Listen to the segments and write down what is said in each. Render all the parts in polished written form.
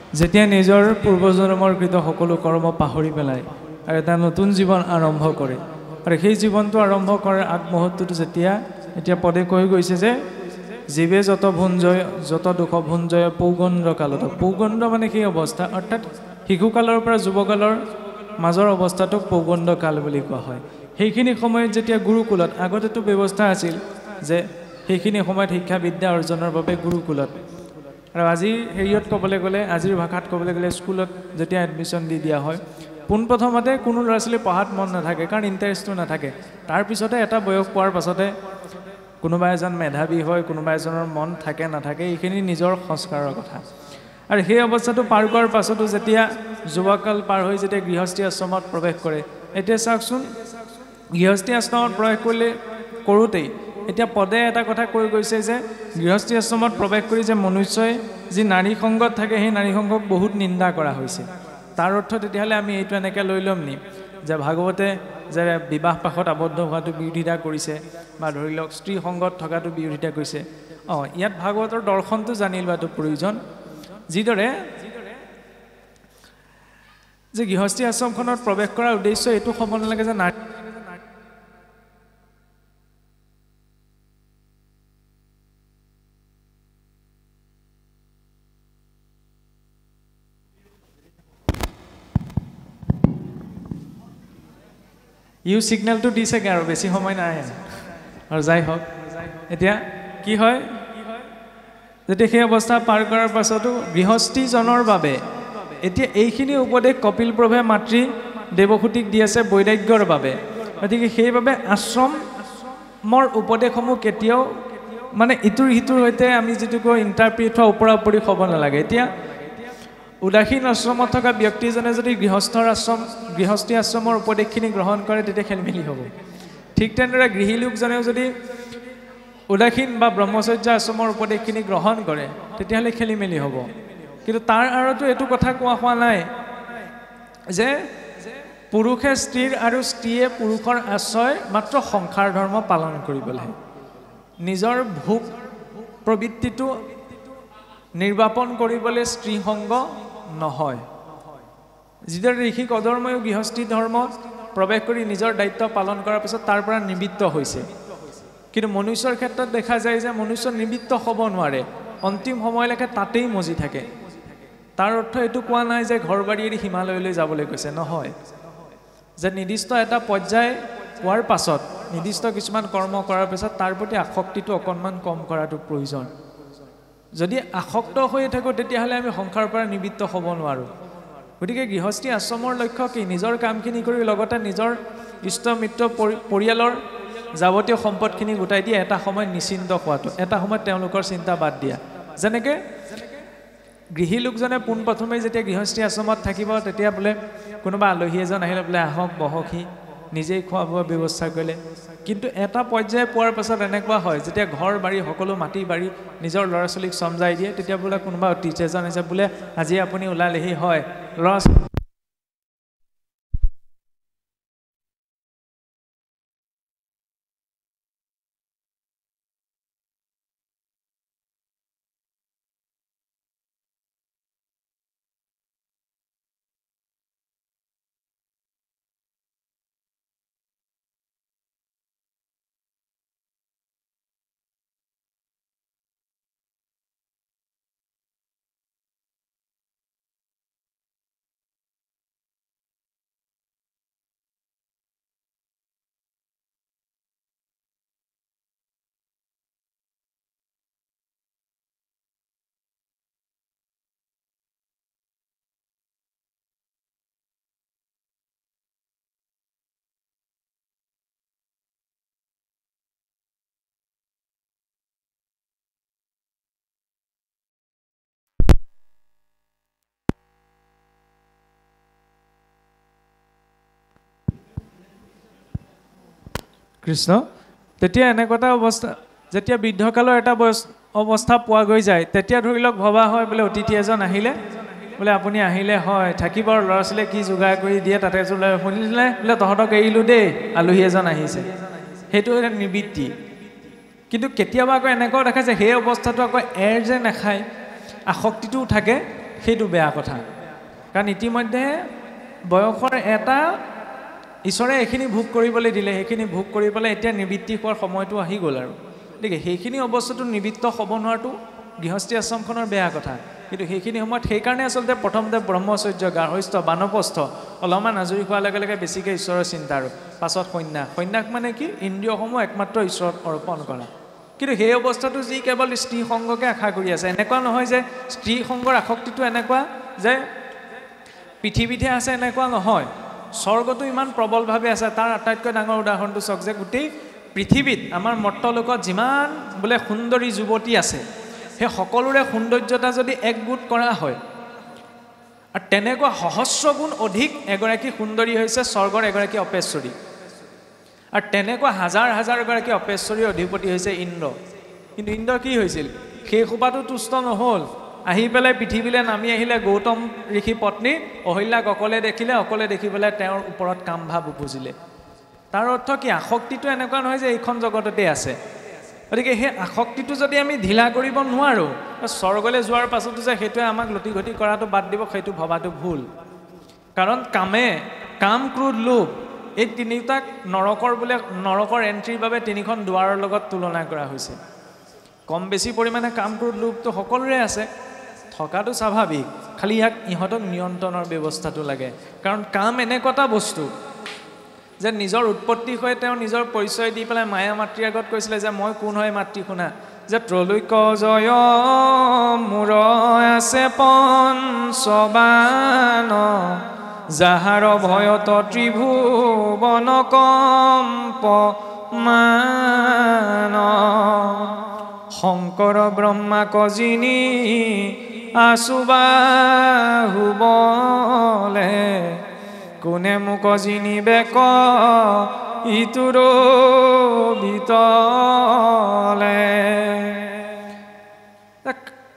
যেতিয়া নিজৰ পূৰ্বজন্মৰ কৃত সকলো কৰ্ম পাহৰি পেলাই আৰু এটা নতুন জীৱন আৰম্ভ কৰে আৰু সেই জীৱনটো আৰম্ভ কৰাৰ আগমুহূৰ্তটো যেতিয়া এতিয়া পদে কৈ গৈছে যে জীৱে যত ভুঞ্জয় যত দুখ ভুঞ্জয় পৌগণ্ড কালত পৌগণ্ড মানে সেই অৱস্থা অৰ্থাৎ শিশুকালৰ পৰা যুৱকালৰ মাজৰ অৱস্থাটোক পৌগণ্ড কাল বুলি কোৱা হয় সেইখিনি সময়ত যেতিয়া গুৰুকুলত আগতেতো ব্যৱস্থা আছিল যে সেইখিনি সময়ত শিক্ষা বিদ্যা অৰ্জনৰ বাবে গুৰুকুলত আৰু আজি হেৰিয়ত ক'বলৈ গ'লে আজিৰ ভাষাত ক'বলৈ গ'লে স্কুলত যেতিয়া এডমিশ্যন দি দিয়া হয় পোনপ্ৰথমতে কোনো ল'ৰা ছোৱালী পঢ়াত মন নাথাকে কাৰণ ইণ্টাৰেষ্টটো নাথাকে তাৰপিছতে এটা বয়স পোৱাৰ পাছতে কোনোবা এজন মেধাৱী হয় কোনোবা এজনৰ মন থাকে নাথাকে এইখিনি নিজৰ সংস্কাৰৰ কথা আৰু সেই অৱস্থাটো পাৰ কৰাৰ পাছতো যেতিয়া যুৱকাল পাৰ হৈ যেতিয়া গৃহস্থী আশ্ৰমত প্ৰৱেশ কৰে এতিয়া চাওকচোন গৃহস্থী আশ্ৰমত প্ৰৱেশ কৰোঁতেই এতিয়া পদে এটা কথা কৈ গৈছে যে গৃহস্থী আশ্ৰমত প্ৰৱেশ কৰি যে মনুষ্যই যি নাৰী সংগত থাকে সেই নাৰী সংগক বহুত নিন্দা কৰা হৈছে তাৰ অৰ্থ তেতিয়াহ'লে আমি এইটো এনেকৈ লৈ ল'ম নি যে ভাগৱতে যে বিবাহ পাশত আবদ্ধ হোৱাটো বিৰোধিতা কৰিছে বা ধৰি লওক স্ত্ৰী সংগত থকাটো বিৰোধিতা কৰিছে ইয়াত ভাগৱতৰ দৰ্শনটো জানি লোৱাটো প্ৰয়োজন যিদৰে যে গৃহস্থী আশ্ৰমখনত প্ৰৱেশ কৰাৰ উদ্দেশ্য এইটো হ'ব নালাগে যে নাৰী ইউ ছিগনেলটো দিছেগৈ আৰু বেছি সময় নাই আৰু যাই হওক এতিয়া কি হয় যেতিয়া সেই অৱস্থা পাৰ কৰাৰ পাছতো গৃহস্থীজনৰ বাবে এতিয়া এইখিনি উপদেশ কপিল প্ৰভুৱে মাতৃ দেৱসূতিক দি আছে বৈৰাগ্যৰ বাবে গতিকে সেইবাবে আশ্ৰমৰ উপদেশসমূহ কেতিয়াও মানে ইটোৰ সিটোৰ সৈতে আমি যিটো কওঁ ইণ্টাৰপ্ৰিট হোৱা ওপৰা ওপৰি হ'ব নালাগে এতিয়া উদাসীন আশ্ৰমত থকা ব্যক্তিজনে যদি গৃহস্থী আশ্ৰমৰ উপদেশখিনি গ্ৰহণ কৰে তেতিয়া খেলিমেলি হ'ব ঠিক তেনেদৰে গৃহী লোকজনেও যদি উদাসীন বা ব্ৰহ্মচৰ্য আশ্ৰমৰ উপদেশখিনি গ্ৰহণ কৰে তেতিয়াহ'লে খেলিমেলি হ'ব কিন্তু তাৰ আঁৰতো এইটো কথা কোৱা হোৱা নাই যে পুৰুষে স্ত্ৰীৰ আৰু স্ত্ৰীয়ে পুৰুষৰ আশ্ৰয় মাত্ৰ সংসাৰ ধৰ্ম পালন কৰিবলৈ নিজৰ ভোগ প্ৰবৃত্তিটো নিৰ্বাপন কৰিবলৈ স্ত্ৰী সংগ নহয় যিদৰে ঋষি কদৰ্ময়ো গৃহস্থী ধৰ্মত প্ৰৱেশ কৰি নিজৰ দায়িত্ব পালন কৰাৰ পিছত তাৰ পৰা নিবৃত্ত হৈছে কিন্তু মনুষ্যৰ ক্ষেত্ৰত দেখা যায় যে মনুষ্য নিবৃত্ত হ'ব নোৱাৰে অন্তিম সময়লৈকে তাতেই মজি থাকে তাৰ অৰ্থ এইটো কোৱা নাই যে ঘৰ বাৰী এৰি হিমালয়লৈ যাবলৈ কৈছে নহয় যে নিৰ্দিষ্ট এটা পৰ্যায় পোৱাৰ পাছত নিৰ্দিষ্ট কিছুমান কৰ্ম কৰাৰ পিছত তাৰ প্ৰতি আসক্তিটো অকণমান কম কৰাটো প্ৰয়োজন যদি আসক্ত হৈ থাকোঁ তেতিয়াহ'লে আমি সংসাৰৰ পৰা নিবৃত্ত হ'ব নোৱাৰোঁ গতিকে গৃহস্থী আশ্ৰমৰ লক্ষ্য কি নিজৰ কামখিনি কৰি লগতে নিজৰ ইষ্ট মিত্ৰ পৰিয়ালৰ যাৱতীয় সম্পদখিনি গোটাই দি এটা সময়ত নিশ্চিন্ত হোৱাটো এটা সময়ত তেওঁলোকৰ চিন্তা বাদ দিয়া যেনেকৈ গৃহী লোকজনে পোনপ্ৰথমে যেতিয়া গৃহস্থী আশ্ৰমত থাকিব তেতিয়া বোলে কোনোবা আলহী এজন আহিলে বোলে আহক বহকহি নিজেই খোৱা বোৱা ব্যৱস্থা কৰিলে কিন্তু এটা পৰ্যায় পোৱাৰ পাছত এনেকুৱা হয় যেতিয়া ঘৰ বাৰী সকলো মাটি বাৰী নিজৰ ল'ৰা ছোৱালীক চমজাই দিয়ে তেতিয়া বোলে কোনোবা অতিথি এজন আছে বোলে আজি আপুনি ওলালেহি হয় ল'ৰা কৃষ্ণ তেতিয়া এনেকুৱা এটা অৱস্থা যেতিয়া বৃদ্ধকালৰ এটা অৱস্থা পোৱা গৈ যায় তেতিয়া ধৰি লওক ভবা হয় বোলে অতিথি এজন আহিলে বোলে আপুনি আহিলে হয় থাকিব আৰু ল'ৰা ছোৱালীয়ে কি যোগাৰ কৰি দিয়ে তাতে শুনিলে বোলে তহঁতক এৰিলোঁ দেই আলহী এজন আহিছে সেইটো এটা নিবৃত্তি কিন্তু কেতিয়াবা আকৌ এনেকুৱাও দেখা যায় সেই অৱস্থাটো আকৌ এৰ যে নাখায় আসক্তিটোও থাকে সেইটো বেয়া কথা কাৰণ ইতিমধ্যে বয়সৰ এটা ঈশ্বৰে এইখিনি ভোগ কৰিবলৈ দিলে সেইখিনি ভোগ কৰি পেলাই এতিয়া নিবৃত্তি হোৱাৰ সময়টো আহি গ'ল আৰু গতিকে সেইখিনি অৱস্থাটো নিবৃত্ত হ'ব নোৱাৰটো গৃহস্থী আশ্ৰমখনৰ বেয়া কথা কিন্তু সেইখিনি সময়ত সেইকাৰণে আচলতে প্ৰথমতে ব্ৰহ্মচৰ্য গাৰ্হস্থ্য বানপ্ৰস্থ অলপমান আজৰি হোৱাৰ লগে লগে বেছিকৈ ঈশ্বৰৰ চিন্তা আৰু পাছত সন্ন্যাস মানে কি ইন্দ্ৰিয়সমূহ একমাত্ৰ ঈশ্বৰত অৰ্পণ কৰা কিন্তু সেই অৱস্থাটো যি কেৱল স্ত্ৰী সংগকে আশা কৰি আছে এনেকুৱা নহয় যে স্ত্ৰী সংগৰ আসক্তিটো এনেকুৱা যে পৃথিৱীতহে আছে এনেকুৱা নহয় স্বৰ্গটো ইমান প্ৰবলভাৱে আছে তাৰ আটাইতকৈ ডাঙৰ উদাহৰণটো চাওক যে গোটেই পৃথিৱীত আমাৰ মৰ্তলোকত যিমান বোলে সুন্দৰী যুৱতী আছে সেই সকলোৰে সৌন্দৰ্যতা যদি একগোট কৰা হয় আৰু তেনেকুৱা সহস্ৰ গুণ অধিক এগৰাকী সুন্দৰী হৈছে স্বৰ্গৰ এগৰাকী অপেশ্বৰী আৰু তেনেকুৱা হাজাৰ হাজাৰ গৰাকী অপেশ্বৰীৰ অধিপতি হৈছে ইন্দ্ৰ কিন্তু ইন্দ্ৰ কি হৈছিল সেই সোপাটো তুষ্ট নহ'ল আহি পেলাই পৃথিৱীলৈ নামি আহিলে গৌতম ঋষি পত্নী অহল্যাক অকলে দেখি পেলাই তেওঁৰ ওপৰত কাম ভাৱ উপজিলে তাৰ অৰ্থ কি আসক্তিটো এনেকুৱা নহয় যে এইখন জগততে আছে গতিকে সেই আসক্তিটো যদি আমি ঢিলা কৰিব নোৱাৰোঁ স্বৰ্গলৈ যোৱাৰ পাছতো যে সেইটোৱে আমাক লতি ঘটি কৰাটো বাদ দিব সেইটো ভবাটো ভুল কাৰণ কাম ক্ৰোধ লোভ এই তিনিটাক নৰকৰ এণ্ট্ৰিৰ বাবে তিনিখন দুৱাৰৰ লগত তুলনা কৰা হৈছে কম বেছি পৰিমাণে কাম ক্ৰোধ লোভটো সকলোৰে আছে থকাটো স্বাভাৱিক খালি ইহঁতক নিয়ন্ত্ৰণৰ ব্যৱস্থাটো লাগে কাৰণ কাম এনেকুৱা বস্তু যে নিজৰ উৎপত্তি হৈ তেওঁ নিজৰ পৰিচয় দি পেলাই মায়া মাতৃৰ আগত কৈছিলে যে মই কোন হয় মাতৃ শুনা যে ত্ৰৈলোক্য জয় মোৰ আছে পঞ্চবান যাহাৰ ভয়ত ত্ৰিভুৱন কম্পমান শংকৰ ব্ৰহ্মা কজিনী আছুবাহুবলে কোনে মোক জিনিবেক ইটোৰ ভিতলে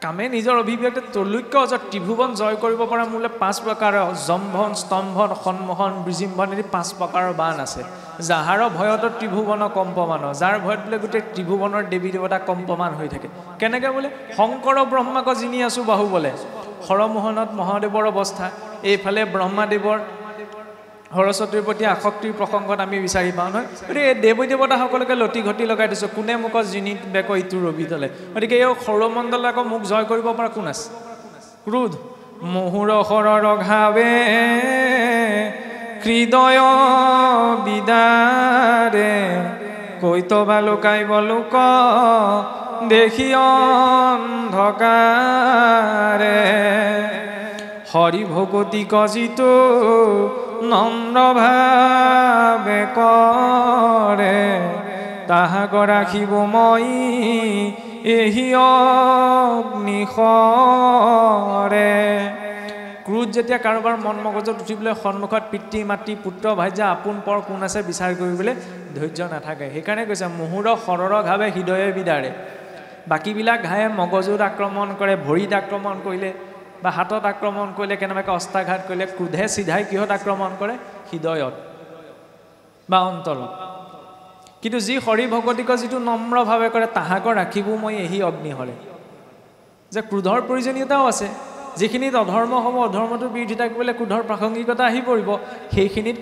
কামে নিজৰ অভিব্যক্তি ত্ৰৈলোক্য ত্ৰিভুৱন জয় কৰিব পৰা মোলে 5 প্ৰকাৰৰ জম্ভন স্তম্ভন সন্মোহন বিজিম্ভন এনে 5 প্ৰকাৰৰ বান আছে যাহাৰ ভয়ত ত্ৰিভুৱন কম্পমান যাৰ ভয়ত বোলে গোটেই ত্ৰিভুৱনৰ দেৱী দেৱতা কম্পমান হৈ থাকে কেনেকৈ বোলে শংকৰ ব্ৰহ্মাক জিনি আছো বাহুবলে হৰমোহনত মহাদেৱৰ অৱস্থা এইফালে ব্ৰহ্মাদেৱৰ সৰস্বতীৰ প্ৰতি আসক্তিৰ প্ৰসংগত আমি বিচাৰি পাওঁ নহয় গতিকে এই দেৱী দেৱতাসকলকে লতি ঘটি লগাই দিছোঁ কোনে মোক জিনি বেক ইটোৰ ৰবিতলে গতিকে এই সৌৰমণ্ডল আকৌ মোক জয় কৰিব পৰা কোন আছে ক্ৰোধ মহুৰ শৰৰ ঘাৱে হৃদয় বিদাৰে কৈতবা লুকাইব লোক দেখি অন্ধকাৰে হৰি ভগতি কজিতো নম্ৰ ভাৱে কৰে তাহাক ৰাখিব মই এহি অগ্নিশৰে ক্ৰোধ যেতিয়া কাৰোবাৰ মন মগজত উঠিবলৈ সন্মুখত পিতৃ মাতৃ পুত্ৰ ভাইজা আপোন পৰ কোন আছে বিচাৰ কৰিবলৈ ধৈৰ্য নাথাকে সেইকাৰণে কৈছে মুহুৰ শৰৰ ঘাৱে হৃদয়ে বিদাৰে বাকীবিলাক ঘায়ে মগজুত আক্ৰমণ কৰে ভৰিত আক্ৰমণ কৰিলে বা হাতত আক্ৰমণ কৰিলে কেনেবাকৈ অস্ত্ৰাঘাত কৰিলে ক্ৰোধে চিধাই কিহত আক্ৰমণ কৰে হৃদয়ত বা অন্তৰত কিন্তু যি হৰি ভগতিক যিটো নম্ৰভাৱে কৰে তাহাক ৰাখিব মই এহি অগ্নিশৰে যে ক্ৰোধৰ প্ৰয়োজনীয়তাও আছে যিখিনিত অধৰ্ম হ'ব অধৰ্মটোৰ বিৰোধিতা কৰিবলৈ ক্ৰোধৰ প্ৰাসংগিকতা আহি পৰিব সেইখিনিত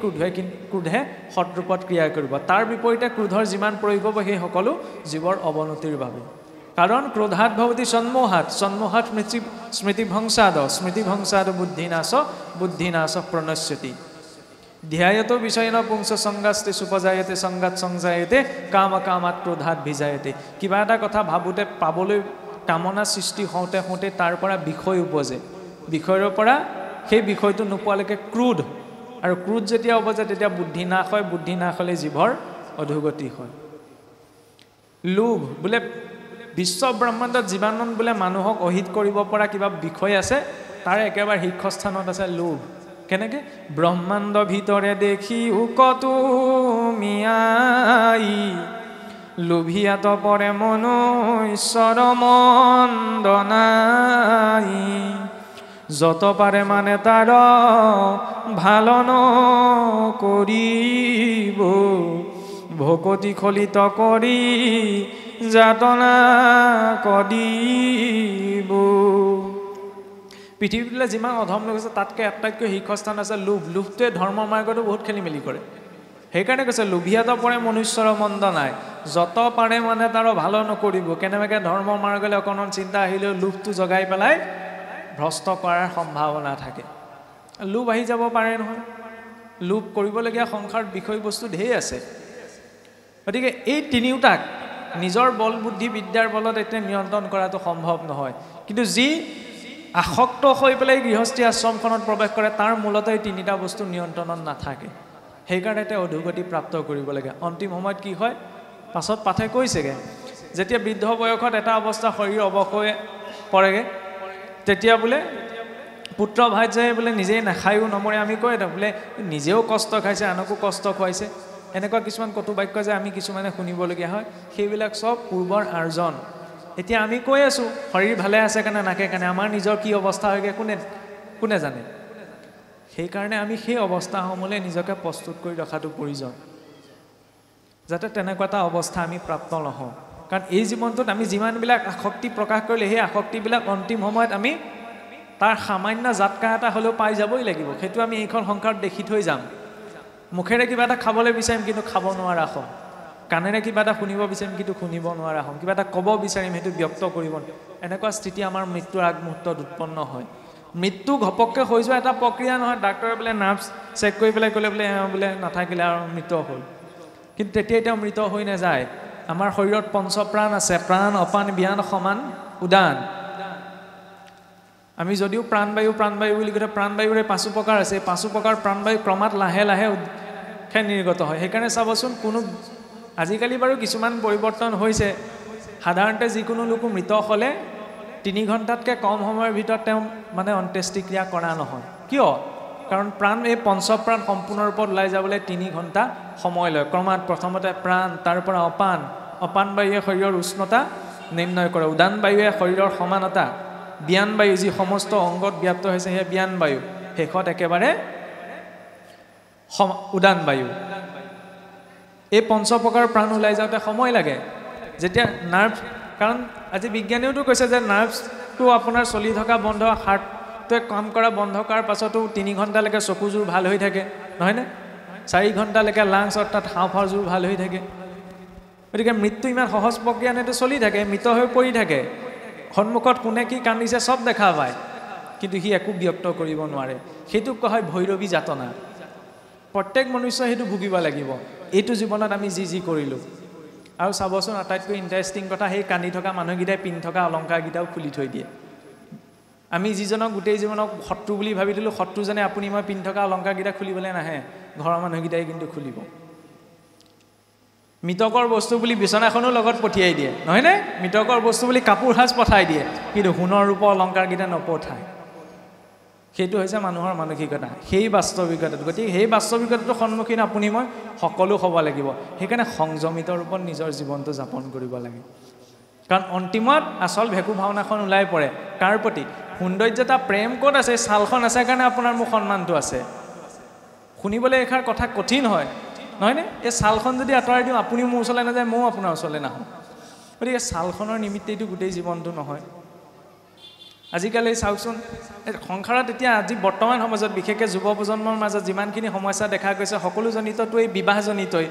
ক্ৰোধে সৎৰূপত ক্ৰিয়া কৰিব তাৰ বিপৰীতে ক্ৰোধৰ যিমান প্ৰয়োগ হ'ব সেই সকলো জীৱৰ অৱনতিৰ বাবে কাৰণ ক্ৰোধাৎ ভৱতি সন্মোহাৎ স্মৃতিভংসাদ বুদ্ধিনাশ প্ৰণশ্যতি ধ্যায়তো বিষয়েন পুংস সংগাস্তে সুপজায়তে সংগাত সংজায়তে কামাত ক্ৰোধাৎ ভিজায়তে কিবা এটা কথা ভাবোঁতে পাবলৈ কামনা সৃষ্টি হওঁতে তাৰ পৰা বিষয় উপজে বিষয়ৰ পৰা সেই বিষয়টো নোপোৱালৈকে ক্ৰোধ আৰু ক্ৰোধ যেতিয়া উপজে তেতিয়া বুদ্ধি নাশ হয় বুদ্ধি নাশ হ'লে জীৱৰ অধোগতি হয় লোভ বোলে বিশ্ব ব্ৰহ্মাণ্ডত যিমান বোলে মানুহক অহিত কৰিব পৰা কিবা বিষয় আছে তাৰ একেবাৰে শীৰ্ষস্থানত আছে লোভ কেনেকৈ ব্ৰহ্মাণ্ড ভিতৰে দেখি উকতো মিয়াই লোভিয়াত পৰে মনো ঈশ্বৰ মন্দনাই যত পাৰে মানে তাৰ ভাল নকৰিব ভকতি খলিত কৰি যাতনা কদিব পৃথিৱীলৈ যিমান অধম লোক আছে তাতকৈ আটাইতকৈ শীৰ্ষস্থান আছে লোভ লোভটোৱে ধৰ্মৰ মাৰ্গতো বহুত খেলি মেলি কৰে সেইকাৰণে কৈছে লোভিয়াত পৰে মনুষ্যৰ মন্দ নাই যত পাৰে মানে তাৰ ভাল নকৰিব কেনেবাকৈ ধৰ্মৰ মাৰ্গলৈ অকণমান চিন্তা আহিলেও লোভটো জগাই পেলাই ভ্ৰষ্ট কৰাৰ সম্ভাৱনা থাকে লোভ আহি যাব পাৰে নহয় লোভ কৰিবলগীয়া সংসাৰত বিষয়বস্তু ঢেৰ আছে গতিকে এই তিনিওটাক নিজৰ বল বুদ্ধি বিদ্যাৰ বলত এতিয়া নিয়ন্ত্ৰণ কৰাটো সম্ভৱ নহয় কিন্তু যি আসক্ত হৈ পেলাই গৃহস্থী আশ্ৰমখনত প্ৰৱেশ কৰে তাৰ মূলতে এই তিনিটা বস্তু নিয়ন্ত্ৰণত নাথাকে সেইকাৰণে তেওঁ অধোগতি প্ৰাপ্ত কৰিব লাগে অন্তিম সময়ত কি হয় পাছত পাঠে কৈছেগে যেতিয়া বৃদ্ধ বয়সত এটা অৱস্থা শৰীৰ অৱশ হৈ পৰেগে তেতিয়া বোলে পুত্ৰ ভাইজাই বোলে নিজেই নাখায়ো নমৰে আমি কয় বোলে নিজেও কষ্ট খাইছে আনকো কষ্ট খুৱাইছে এনেকুৱা কিছুমান কটু বাক্য যে আমি কিছুমানে শুনিবলগীয়া হয় সেইবিলাক চব পূৰ্বৰ আৰ্জন এতিয়া আমি কৈ আছোঁ শৰীৰ ভালে আছে কাৰণে নাকে কাৰণে আমাৰ নিজৰ কি অৱস্থা হয়গৈ কোনে জানে সেইকাৰণে আমি সেই অৱস্থাসমূহলৈ নিজকে প্ৰস্তুত কৰি ৰখাটো প্ৰয়োজন যাতে তেনেকুৱা এটা অৱস্থা আমি প্ৰাপ্ত নহওঁ কাৰণ এই জীৱনটোত আমি যিমানবিলাক আসক্তি প্ৰকাশ কৰিলে সেই আসক্তিবিলাক অন্তিম সময়ত আমি তাৰ সামান্য জাতকা এটা হ'লেও পাই যাবই লাগিব সেইটো আমি এইখন সংসাৰত দেখি থৈ যাম মুখেৰে কিবা এটা খাবলৈ বিচাৰিম কিন্তু খাব নোৱাৰা হ'ম কাণেৰে কিবা এটা শুনিব বিচাৰিম কিন্তু শুনিব নোৱাৰা হ'ম কিবা এটা ক'ব বিচাৰিম সেইটো ব্যক্ত কৰিব এনেকুৱা স্থিতি আমাৰ মৃত্যুৰ আগমুহূৰ্তত উৎপন্ন হয় মৃত্যু ঘপককৈ হৈ যোৱা এটা প্ৰক্ৰিয়া নহয় ডাক্তৰে বোলে নাৰ্ভছ চেক কৰি পেলাই ক'লে বোলে নাথাকিলে আৰু মৃত হ'ল কিন্তু তেতিয়া তেওঁ মৃত হৈ নাযায় আমাৰ শৰীৰত পঞ্চপ্ৰাণ আছে প্ৰাণ অপান ব্যান সমান উদান আমি যদিও প্ৰাণবায়ু বুলি কওঁ প্ৰাণবায়ুৰে 5 প্ৰকাৰ আছে 5 প্ৰকাৰ প্ৰাণবায়ু ক্ৰমাৎ লাহে লাহে নিৰ্গত হয় সেইকাৰণে চাবচোন কোনো আজিকালি বাৰু কিছুমান পৰিৱৰ্তন হৈছে সাধাৰণতে যিকোনো লোক মৃত হ'লে 3 ঘণ্টাতকৈ কম সময়ৰ ভিতৰত তেওঁ মানে অন্ত্যেষ্টিক্ৰিয়া কৰা নহয় কিয় কাৰণ প্ৰাণ এই পঞ্চপ্ৰাণ সম্পূৰ্ণ ৰূপত ওলাই যাবলৈ 3 ঘণ্টা সময় লয় ক্ৰমাৎ প্ৰথমতে প্ৰাণ তাৰ পৰা অপান বায়ুৱে শৰীৰৰ উষ্ণতা নিৰ্ণয় কৰে উদান বায়ুৱে শৰীৰৰ সমানতা ব্যান বায়ু যি সমস্ত অংগত ব্যাপ্ত হৈছে সেই ব্যান বায়ু শেষত একেবাৰে উদান বায়ু এই পঞ্চপ্ৰকাৰ প্ৰাণ ওলাই যাওঁতে সময় লাগে যেতিয়া নাৰ্ভ কাৰণ আজি বিজ্ঞানীয়েওতো কৈছে যে নাৰ্ভছটো আপোনাৰ চলি থকা বন্ধ হাৰ্টটোৱে কাম কৰা বন্ধ কৰাৰ পাছতো 3 ঘণ্টালৈকে চকুযোৰ ভাল হৈ থাকে নহয়নে 4 ঘণ্টালৈকে লাংছ অৰ্থাৎ হাওঁফাওঁযোৰ ভাল হৈ থাকে গতিকে মৃত্যু ইমান সহজ প্ৰক্ৰিয়া নেটো চলি থাকে মৃত হৈ পৰি থাকে সন্মুখত কোনে কি কান্দিছে চব দেখা পায় কিন্তু সি একো ব্যক্ত কৰিব নোৱাৰে সেইটোক কোৱা হয় ভৈৰৱী যাতনা প্ৰত্যেক মনুষ্য সেইটো ভুগিব লাগিব এইটো জীৱনত আমি যি কৰিলোঁ আৰু চাবচোন আটাইতকৈ ইণ্টাৰেষ্টিং কথা সেই কান্দি থকা মানুহকেইটাই পিন্ধি থকা অলংকাৰকেইটাও খুলি থৈ দিয়ে আমি যিজনক গোটেই জীৱনক শত্ৰু বুলি ভাবি দিলোঁ শত্ৰুজনে আপুনি মই পিন্ধি থকা অলংকাৰকেইটা খুলিবলৈ নাহে ঘৰৰ মানুহকেইটাই কিন্তু খুলিব মৃতকৰ বস্তু বুলি বিচনাখনো লগত পঠিয়াই দিয়ে নহয়নে মৃতকৰ বস্তু বুলি কাপোৰ সাজ পঠাই দিয়ে কিন্তু সোণৰ ৰূপৰ অলংকাৰকেইটা নপঠায় সেইটো হৈছে মানুহৰ মানসিকতা সেই বাস্তৱিকতাটো গতিকে সেই বাস্তৱিকতাটো সন্মুখীন আপুনি মই সকলো হ'ব লাগিব সেইকাৰণে সংযমিত ৰূপত নিজৰ জীৱনটো যাপন কৰিব লাগে কাৰণ অন্তিমত আচল ভেকু ভাওনাখন ওলাই পৰে কাৰ প্ৰতি সৌন্দৰ্যতা প্ৰেম ক'ত আছে ছালখন আছে কাৰণে আপোনাৰ মোক সন্মানটো আছে শুনিবলৈ এষাৰ কথা কঠিন হয় নহয়নে এই ছালখন যদি আঁতৰাই দিওঁ আপুনি মোৰ ওচৰলৈ নাযায় ময়ো আপোনাৰ ওচৰলৈ নাহোঁ গতিকে ছালখনৰ নিমিত্তেইটো গোটেই জীৱনটো নহয় আজিকালি চাওকচোন সংসাৰত এতিয়া আজি বৰ্তমান সমাজত বিশেষকৈ যুৱ প্ৰজন্মৰ মাজত যিমানখিনি সমস্যা দেখা গৈছে সকলোজনিতটো এই বিবাহজনিতই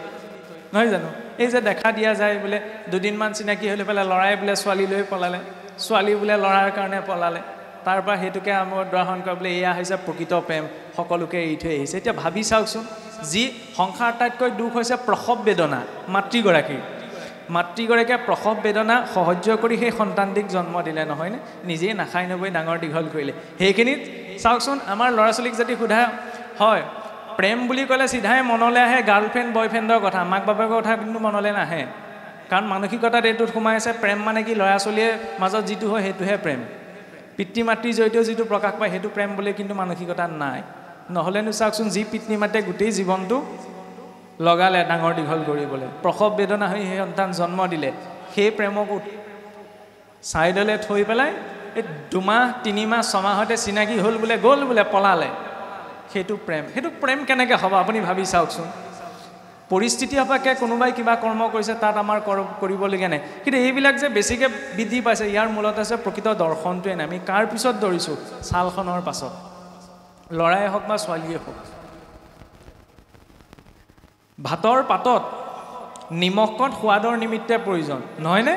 নহয় জানো এই যে দেখা দিয়া যায় বোলে দুদিনমান চিনাকি হ'লে পেলাই ল'ৰাই বোলে ছোৱালী লৈ পলালে ছোৱালী বোলে ল'ৰাৰ কাৰণে পলালে তাৰ পৰা সেইটোকে আমাৰ উদাহৰণ কৰে বোলে এয়া হৈছে প্ৰকৃত প্ৰেম সকলোকে এৰি থৈ আহিছে এতিয়া ভাবি চাওকচোন যি সংসাৰ আটাইতকৈ দুখ হৈছে প্ৰসৱ বেদনা মাতৃগৰাকীয়ে প্ৰসৱ বেদনা সহ্য কৰি সেই সন্তানটিক জন্ম দিলে নহয়নে নিজেই নাখাই নবৈ ডাঙৰ দীঘল কৰিলে সেইখিনিত চাওকচোন আমাৰ ল'ৰা ছোৱালীক যদি সোধা হয় প্ৰেম বুলি ক'লে চিধাই মনলৈ আহে গাৰ্লফ্ৰেণ্ড বয়ফ্ৰেণ্ডৰ কথা মাক বাপেকৰ কথা কিন্তু মনলৈ নাহে কাৰণ মানসিকতাত এইটোত সোমাই আছে প্ৰেম মানে কি ল'ৰা ছোৱালীৰ মাজত যিটো হয় সেইটোহে প্ৰেম পিতৃ মাতৃৰ জৰিয়তেও যিটো প্ৰকাশ পায় সেইটো প্ৰেম বুলি কিন্তু মানসিকতাত নাই নহ'লেনো চাওকচোন যি পিতৃ মাতৃয়ে গোটেই জীৱনটো লগালে ডাঙৰ দীঘল কৰিবলৈ প্ৰসৱ বেদনা হৈ সেই সন্তান জন্ম দিলে সেই প্ৰেমক ছাইডলৈ থৈ পেলাই এই 2 মাহ 3 মাহ 6 মাহতে চিনাকি হ'ল বোলে গ'ল বোলে পলালে সেইটো প্ৰেম কেনেকৈ হ'ব আপুনি ভাবি চাওকচোন পৰিস্থিতি সাপেক্ষে কোনোবাই কিবা কৰ্ম কৰিছে তাত আমাৰ কৰিবলগীয়া নাই কিন্তু এইবিলাক যে বেছিকৈ বৃদ্ধি পাইছে ইয়াৰ মূলত আছে প্ৰকৃত দৰ্শনটোৱে নাই আমি কাৰ পিছত দৌৰিছোঁ ছালখনৰ পাছত ল'ৰাই হওক বা ছোৱালীয়ে হওক ভাতৰ পাতত নিমখকণ সোৱাদৰ নিমিত্তে প্ৰয়োজন নহয়নে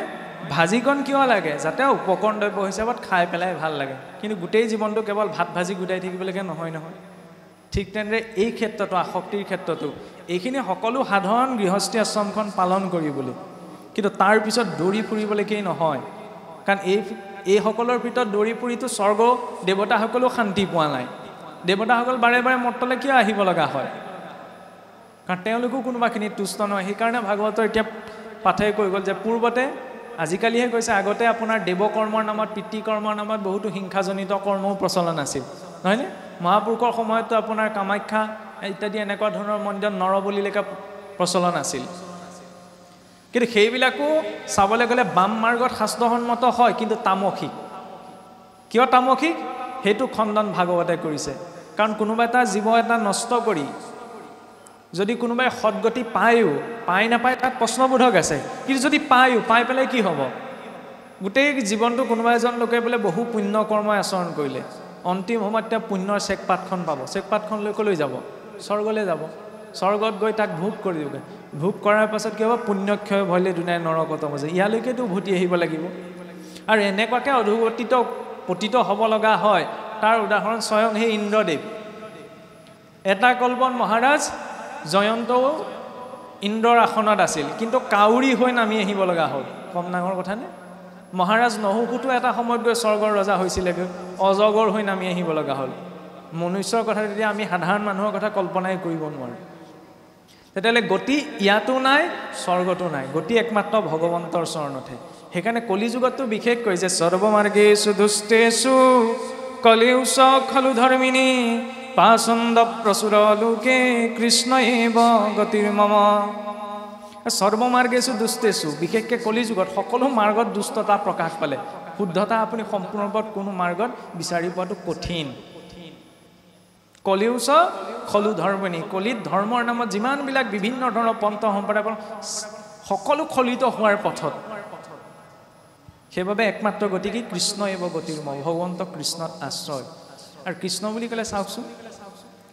ভাজিকণ কিয় লাগে যাতে উপকৰণ দ্ৰব্য হিচাপত খাই পেলাই ভাল লাগে কিন্তু গোটেই জীৱনটো কেৱল ভাত ভাজি গোটাই থাকিবলৈকে নহয় ঠিক তেনেদৰে এই ক্ষেত্ৰতো আসক্তিৰ ক্ষেত্ৰতো এইখিনি সকলো সাধাৰণ গৃহস্থী আশ্ৰমখন পালন কৰিবলৈ কিন্তু তাৰ পিছত দৌৰি ফুৰিবলৈকেই নহয় কাৰণ এইসকলৰ ভিতৰত দৌৰি ফুৰিতো স্বৰ্গ দেৱতাসকলেও শান্তি পোৱা নাই দেৱতাসকল বাৰে বাৰে মৰ্তলৈ কিয় আহিব লগা হয় কাৰণ তেওঁলোকো কোনোবাখিনি তুষ্ট নহয় সেইকাৰণে ভাগৱতৰ এতিয়া পাঠে কৈ গ'ল যে পূৰ্বতে আজিকালিহে কৈছে আগতে আপোনাৰ দেৱকৰ্মৰ নামত পিতৃকৰ্মৰ নামত বহুতো হিংসাজনিত কৰ্মও প্ৰচলন আছিল নহয়নে মহাপুৰুষৰ সময়তো আপোনাৰ কামাখ্যা ইত্যাদি এনেকুৱা ধৰণৰ মন্দিৰত নৰবলিলৈকে প্ৰচলন আছিল কিন্তু সেইবিলাকো চাবলৈ গ'লে বাম মাৰ্গত শাস্ত্ৰসন্মত হয় কিন্তু তামসিক কিয় তামসিক সেইটো খণ্ডন ভাগৱতে কৰিছে কাৰণ কোনোবা এটা জীৱ এটা নষ্ট কৰি যদি কোনোবাই সৎগতি পাই নাপায় তাত প্ৰশ্নবোধক আছে কিন্তু যদি পাই পেলাই কি হ'ব গোটেই জীৱনটো কোনোবা এজন লোকে বোলে বহু পুণ্য কৰ্মই আচৰণ কৰিলে অন্তিম সময়ত তেওঁ পুণ্যৰ চেকপাতখন পাব চেকপাতখন লৈ যাব স্বৰ্গলৈ যাব স্বৰ্গত গৈ তাক ভোগ কৰিবগৈ ভোগ কৰাৰ পাছত কি হ'ব পুণ্যক্ষয় ভয়লে দুনাই নৰকত মজে ইয়ালৈকেতো উভতি আহিব লাগিব আৰু এনেকুৱাকৈ অধোগতিত পতিত হ'ব লগা হয় তাৰ উদাহৰণ স্বয়ং সেই ইন্দ্ৰদেৱ এটা কল্পন মহাৰাজ জয়ন্তও ইন্দ্ৰৰ আসনত আছিল কিন্তু কাউৰী হৈ নামি আহিব লগা হ'ল কম ডাঙৰ কথা নে মহাৰাজ নহুকুতো এটা সময়ত গৈ স্বৰ্গৰ ৰজা হৈছিলেগৈ অজগৰ হৈ নামি আহিব লগা হ'ল মনুষ্যৰ কথা তেতিয়া আমি সাধাৰণ মানুহৰ কথা কল্পনাই কৰিব নোৱাৰোঁ তেতিয়াহ'লে গতি ইয়াতো নাই স্বৰ্গতো নাই গতি একমাত্ৰ ভগৱন্তৰ চৰণতহে সেইকাৰণে কলিযুগতো বিশেষকৈ যে সৰ্বমাৰ্গেষু দুষ্টেষু কলিউষ খলু ধৰ্মিনী পাচন্দ প্ৰচুৰ লোকে কৃষ্ণ এব গতিৰ মম সৰ্বমাৰ্গেষু দুষ্টেষু বিশেষকৈ কলিযুগত সকলো মাৰ্গত দুষ্টতা প্ৰকাশ পালে শুদ্ধতা আপুনি সম্পূৰ্ণৰূপত কোনো মাৰ্গত বিচাৰি পোৱাটো কঠিন কলিউষ খলু ধৰ্মিনী কলিত ধৰ্মৰ নামত যিমানবিলাক বিভিন্ন ধৰণৰ পন্থ সম্প্ৰদায় সকলো খলিত হোৱাৰ পথত সেইবাবে একমাত্ৰ গতি কি কৃষ্ণ এব গতিৰ মম ভগৱন্ত কৃষ্ণত আশ্ৰয় আৰু কৃষ্ণ বুলি ক'লে চাওকচোন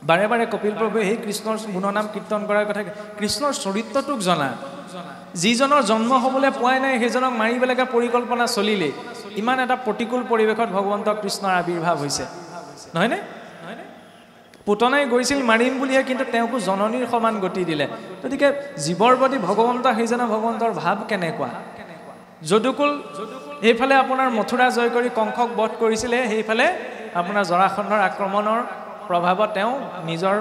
বাৰে বাৰে কপিল প্ৰভুৱে সেই কৃষ্ণৰ গুণনাম কীৰ্তন কৰাৰ কথা কৃষ্ণৰ চৰিত্ৰটোক জনা যিজনৰ জন্ম হ'বলৈ পোৱাই নাই সেইজনক মাৰিবলৈকে পৰিকল্পনা চলিলে ইমান এটা প্ৰতিকূল পৰিৱেশত ভগৱন্ত কৃষ্ণৰ আৱিৰ্ভাৱ হৈছে নহয়নে পুতনাই গৈছিল মাৰিম বুলিহে কিন্তু তেওঁকো জননীৰ সমান গতি দিলে গতিকে জীৱৰ প্ৰতি ভগৱন্ত সেইজনা ভগৱন্তৰ ভাৱ কেনেকুৱা যদুকুল সেইফালে আপোনাৰ মথুৰা জয় কৰি কংসক বধ কৰিছিলে সেইফালে আপোনাৰ জৰাসন্ধৰ আক্ৰমণৰ প্ৰভাৱত তেওঁ নিজৰ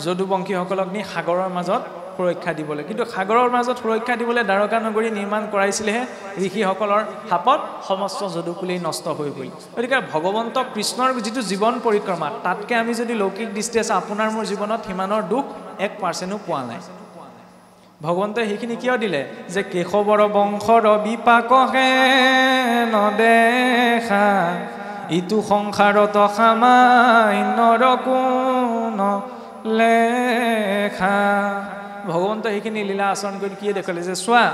যদুবংশীসকলক নি সাগৰৰ মাজত সুৰক্ষা দিবলৈ কিন্তু সাগৰৰ মাজত সুৰক্ষা দিবলৈ দ্বাৰকা নগৰী নিৰ্মাণ কৰাইছিলেহে ঋষিসকলৰ হাপত সমস্ত যদুকুলেই নষ্ট হৈ গ'ল গতিকে ভগৱন্ত কৃষ্ণৰ যিটো জীৱন পৰিক্ৰমা তাতকৈ আমি যদি লৌকিক দৃষ্টি আছে আপোনাৰ মোৰ জীৱনত সিমানৰ দুখ 1% পোৱা নাই ভগৱন্তই সেইখিনি কিয় দিলে যে কেশৱৰ বংশৰ বিপাকহে নদেখা ইটো সংসাৰত সামাই নৰকোন লেখা ভগৱন্ত সেইখিনি লীলা আচৰণ কৰি কি দেখালে যে চোৱা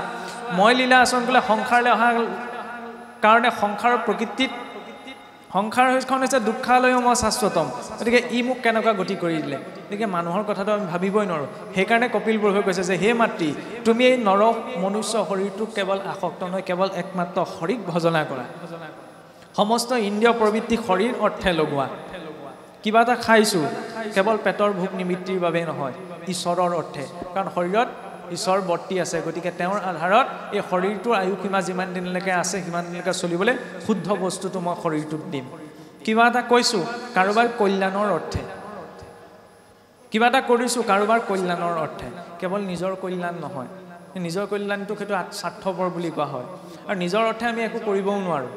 মই লীলা আচৰণ কৰিলে সংসাৰলৈ অহাৰ কাৰণে সংসাৰৰ প্ৰকৃতিত সংসাৰ হৈছে দুঃখালয় মই শাশ্বতম গতিকে ই মোক কেনেকুৱা গতি কৰি দিলে গতিকে মানুহৰ কথাটো আমি ভাবিবই নোৱাৰোঁ সেইকাৰণে কপিল প্ৰভুৱে কৈছে যে হে মাতৃ তুমি এই নৰ মনুষ্য শৰীৰটোক কেৱল আসক্ত নহয় কেৱল একমাত্ৰ হৰিক ভজনা কৰা সমস্ত ইন্দ্ৰিয় প্ৰবৃত্তি শৰীৰ অৰ্থে লগোৱা কিবা এটা খাইছোঁ কেৱল পেটৰ ভোক নিমিত্তিৰ বাবে নহয় ঈশ্বৰৰ অৰ্থে কাৰণ শৰীৰত ঈশ্বৰ বৰ্তি আছে গতিকে তেওঁৰ আধাৰত এই শৰীৰটোৰ আয়ুসীমা যিমান দিনলৈকে আছে সিমান দিনলৈকে চলিবলৈ শুদ্ধ বস্তুটো মই শৰীৰটোক দিম কিবা এটা কৈছোঁ কাৰোবাৰ কল্যাণৰ অৰ্থে কিবা এটা কৰিছোঁ কাৰোবাৰ কল্যাণৰ অৰ্থে কেৱল নিজৰ কল্যাণ নহয় নিজৰ কল্যাণটোক সেইটো স্বাৰ্থপৰ বুলি কোৱা হয় আৰু নিজৰ অৰ্থে আমি একো কৰিবও নোৱাৰোঁ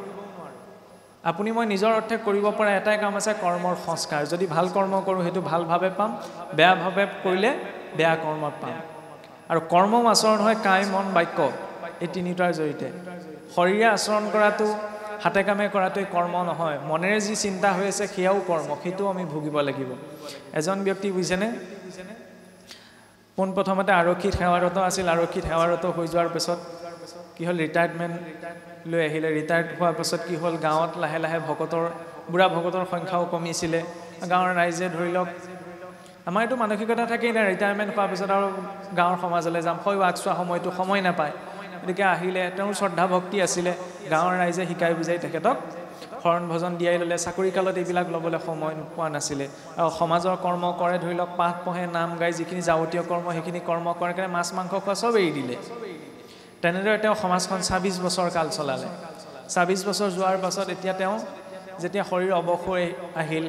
আপুনি মই নিজৰ অৰ্থে কৰিব পৰা এটাই কাম আছে কৰ্মৰ সংস্কাৰ যদি ভাল কৰ্ম কৰোঁ সেইটো ভালভাৱে পাম বেয়াভাৱে কৰিলে বেয়া কৰ্মত পাম আৰু কৰ্ম আচৰণ হয় কায় মন বাক্য এই তিনিটাৰ জৰিয়তে শৰীৰে আচৰণ কৰাটো হাতে কামে কৰাটোই কৰ্ম নহয় মনেৰে যি চিন্তা হৈ আছে সেয়াও কৰ্ম সেইটো আমি ভুগিব লাগিব এজন ব্যক্তি বুজিছেনে পোনপ্ৰথমতে আৰক্ষীত সেৱাৰত আছিল আৰক্ষীত সেৱাৰত হৈ যোৱাৰ পিছত কি হ'ল ৰিটায়াৰমেণ্ট লৈ আহিলে ৰিটায়াৰ্ড হোৱাৰ পাছত কি হ'ল গাঁৱত লাহে লাহে ভকতৰ বুঢ়া ভকতৰ সংখ্যাও কমিছিলে গাঁৱৰ ৰাইজে ধৰি লওক আমাৰ এইটো মানসিকতা থাকেই না ৰিটায়াৰমেণ্ট হোৱাৰ পিছত আৰু গাঁৱৰ সমাজলৈ যাম হয় আগচোৱা সময়টো সময় নাপায় গতিকে আহিলে তেওঁৰ শ্ৰদ্ধা ভক্তি আছিলে গাঁৱৰ ৰাইজে শিকাই বুজাই তেখেতক শৰণ ভজন দিয়াই ল'লে চাকৰি কালত এইবিলাক ল'বলৈ সময় পোৱা নাছিলে আৰু সমাজৰ কৰ্ম কৰে ধৰি লওক পাঠ পঢ়ে নাম গাই যিখিনি যাৱতীয় কৰ্ম সেইখিনি কৰ্ম কৰে কাৰণে মাছ মাংস খোৱা চব এৰি দিলে তেনেদৰে তেওঁ সমাজখন ২৬ বছৰ কাল চলালে ২৬ বছৰ যোৱাৰ পাছত এতিয়া তেওঁ যেতিয়া শৰীৰ অৱসৰ আহিল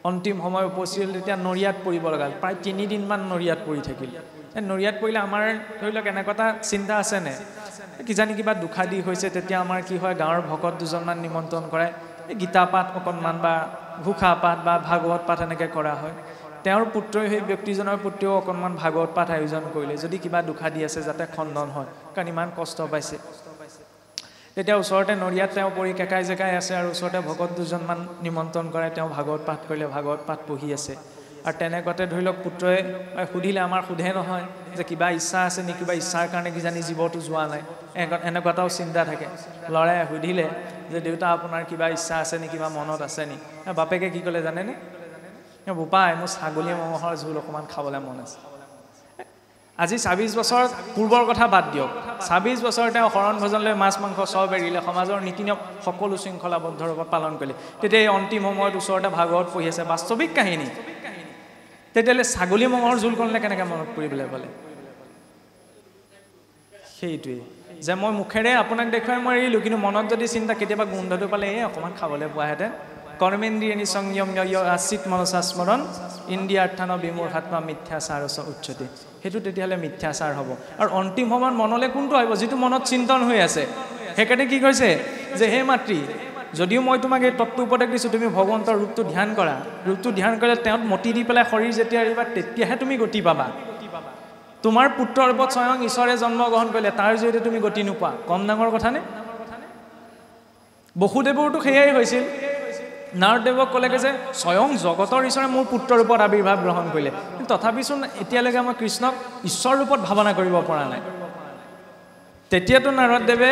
অন্তিম সময় উপস্থিত তেতিয়া নৰিয়াত পৰিব লগাল প্ৰায় ৩ দিনমান নৰিয়াত পৰি থাকিল নৰিয়াত পৰিলে আমাৰ ধৰি লওক এনেকুৱা এটা চিন্তা আছেনে কিজানি কিবা দুখাদি হৈছে তেতিয়া আমাৰ কি হয় গাঁৱৰ ভকত দুজনমান নিমন্ত্ৰণ কৰে গীতা পাঠ অকণমান বা ঘোষা পাঠ বা ভাগৱত পাঠ এনেকৈ কৰা হয় তেওঁৰ পুত্ৰই সেই ব্যক্তিজনৰ পুত্ৰও অকণমান ভাগৱত পাঠ আয়োজন কৰিলে যদি কিবা দুখাদি আছে যাতে খণ্ডন হয় কাৰণ ইমান কষ্ট পাইছে তেতিয়া ওচৰতে নৰিয়াত তেওঁ পৰি কেকাই জেকাই আছে আৰু ওচৰতে ভকত দুজনমান নিমন্ত্ৰণ কৰে তেওঁ ভাগৱত পাঠ কৰিলে ভাগৱত পাঠ পঢ়ি আছে আৰু তেনেকুৱাতে ধৰি লওক পুত্ৰই সুধিলে আমাৰ সোধে নহয় যে কিবা ইচ্ছা আছে নেকি কিবা ইচ্ছাৰ কাৰণে কিজানি জীৱটো যোৱা নাই এনেকুৱা এটাও চিন্তা থাকে ল'ৰাই সুধিলে যে দেউতা আপোনাৰ কিবা ইচ্ছা আছে নেকি কিবা মনত আছে নি বাপেকে কি ক'লে জানেনে বোপাই মোৰ ছাগলী মঙহৰ জোল অকণমান খাবলৈ মন আছে আজি ২৬ বছৰ পূৰ্বৰ কথা বাদ দিয়ক ২৬ বছৰ তেওঁ শৰণ ভজন লৈ মাছ মাংস চব এৰিলে সমাজৰ নীতি নিয়ম সকলো শৃংখলাবদ্ধ ৰূপত পালন কৰিলে তেতিয়া এই অন্তিম সময়ত ওচৰতে ভাগৱত পঢ়ি আছে বাস্তৱিক কাহিনী তেতিয়াহ'লে ছাগলী মঙহৰ জোল ক'লে কেনেকৈ মনত পৰিবলৈ পালে সেইটোৱেই যে মই মুখেৰে আপোনাক দেখুৱাই মই এৰিলোঁ কিন্তু মনত যদি চিন্তা কেতিয়াবা গোন্ধটো পালে এই অকণমান খাবলৈ পোৱাহেঁতেন কৰ্মেন্দ্ৰিয়ানি সংযম আচিত মনসা স্মৰণ ইন্দ্ৰিয়াৰ্থান বিমূঢ়াত্মা মিথ্যাচাৰচ উচ্যতে সেইটো তেতিয়াহ'লে মিথ্যাচাৰ হ'ব আৰু অন্তিম সময়ত মনলৈ কোনটো আহিব যিটো মনত চিন্তন হৈ আছে সেইকাৰণে কি কৈছে যে হে মাতৃ যদিও মই তোমাক এই তত্ত্ব উপদেশ দিছোঁ তুমি ভগৱন্তৰ ৰূপটো ধ্যান কৰা ৰূপটো ধ্যান কৰিলে তেওঁত মতি দি পেলাই শৰীৰ যেতিয়া এৰিবা তেতিয়াহে তুমি গতি পাবা তোমাৰ পুত্ৰৰ ৰূপত স্বয়ং ঈশ্বৰে জন্মগ্ৰহণ কৰিলে তাৰ জৰিয়তে তুমি গতি নোপোৱা কম ডাঙৰ কথানে বসুদেৱৰতো সেয়াই হৈছিল নাৰদেৱক ক'লেগৈ যে স্বয়ং জগতৰ ঈশ্বৰে মোৰ পুত্ৰৰ ৰূপত আৱিৰ্ভাৱ গ্ৰহণ কৰিলে কিন্তু তথাপিচোন এতিয়ালৈকে মই কৃষ্ণক ঈশ্বৰ ৰূপত ভাৱনা কৰিব পৰা নাই তেতিয়াতো নাৰদদেৱে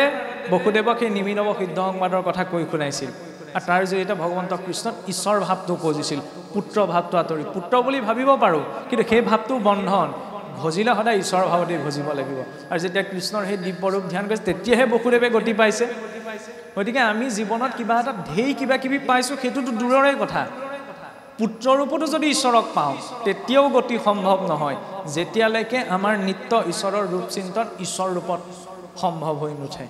বসুদেৱক সেই নিমিনৱ সিদ্ধ সংবাদৰ কথা কৈ শুনাইছিল আৰু তাৰ জৰিয়তে ভগৱন্ত কৃষ্ণত ঈশ্বৰ ভাৱটো উপজিছিল পুত্ৰ ভাৱটো আঁতৰি পুত্ৰ বুলি ভাবিব পাৰোঁ কিন্তু সেই ভাৱটো বন্ধন ভজিলে সদায় ঈশ্বৰ ভাৱতেই ভজিব লাগিব আৰু যেতিয়া কৃষ্ণৰ সেই দিব্যৰূপ ধ্যান কৰিছে তেতিয়াহে বসুদেৱে গতি পাইছে গতিকে আমি জীৱনত কিবা এটা ঢেৰ কিবা কিবি পাইছোঁ সেইটোতো দূৰৰে কথা পুত্ৰৰূপতো যদি ঈশ্বৰক পাওঁ তেতিয়াও গতি সম্ভৱ নহয় যেতিয়ালৈকে আমাৰ নিত্য ঈশ্বৰৰ ৰূপ চিন্তন ঈশ্বৰ ৰূপত সম্ভৱ হৈ নুঠে